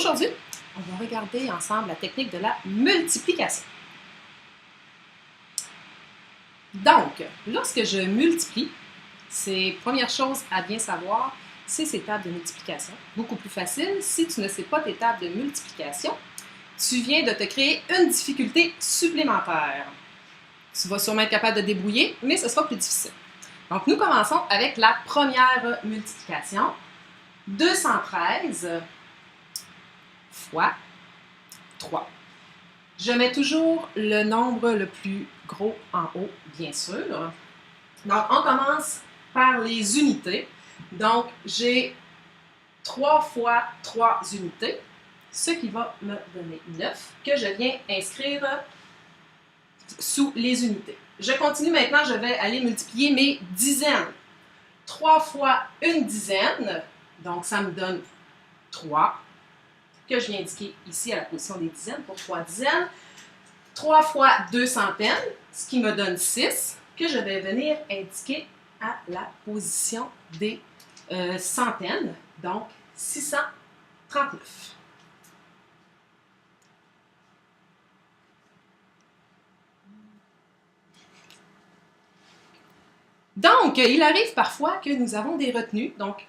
Aujourd'hui, on va regarder ensemble la technique de la multiplication. Donc, lorsque je multiplie, c'est première chose à bien savoir, c'est ces tables de multiplication. Beaucoup plus facile, si tu ne sais pas tes tables de multiplication, tu viens de te créer une difficulté supplémentaire. Tu vas sûrement être capable de débrouiller, mais ce sera plus difficile. Donc, nous commençons avec la première multiplication. 213 fois 3. Je mets toujours le nombre le plus gros en haut, bien sûr. Donc, on commence par les unités. Donc, j'ai 3 fois 3 unités, ce qui va me donner 9, que je viens inscrire sous les unités. Je continue maintenant, je vais aller multiplier mes dizaines. 3 fois une dizaine, donc ça me donne 3, que je viens indiquer ici à la position des dizaines pour 3 dizaines. 3 fois 2 centaines, ce qui me donne 6, que je vais venir indiquer à la position des centaines, donc 639. Donc, il arrive parfois que nous avons des retenues, donc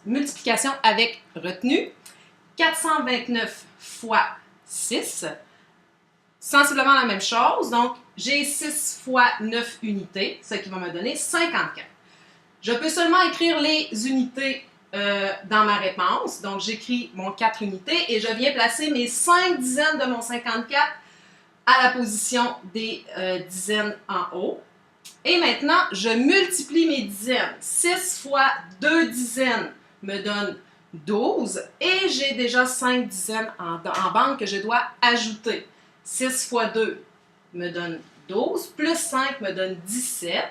multiplication avec retenue, 429 fois 6, sensiblement la même chose, donc j'ai 6 fois 9 unités, ce qui va me donner 54. Je peux seulement écrire les unités dans ma réponse, donc j'écris mon 4 unités et je viens placer mes 5 dizaines de mon 54 à la position des dizaines en haut. Et maintenant, je multiplie mes dizaines. 6 fois 2 dizaines me donne 12 et j'ai déjà 5 dizaines en banque que je dois ajouter. 6 fois 2 me donne 12, plus 5 me donne 17.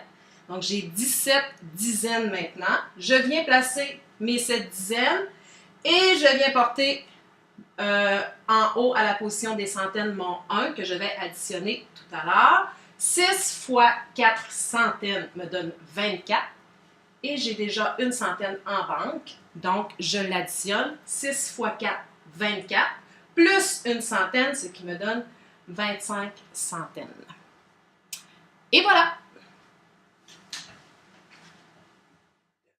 Donc, j'ai 17 dizaines maintenant. Je viens placer mes 7 dizaines et je viens porter en haut à la position des centaines mon 1 que je vais additionner tout à l'heure. 6 fois 4 centaines me donne 24 et j'ai déjà une centaine en banque. Donc, je l'additionne. 6 fois 4, 24, plus une centaine, ce qui me donne 25 centaines. Et voilà!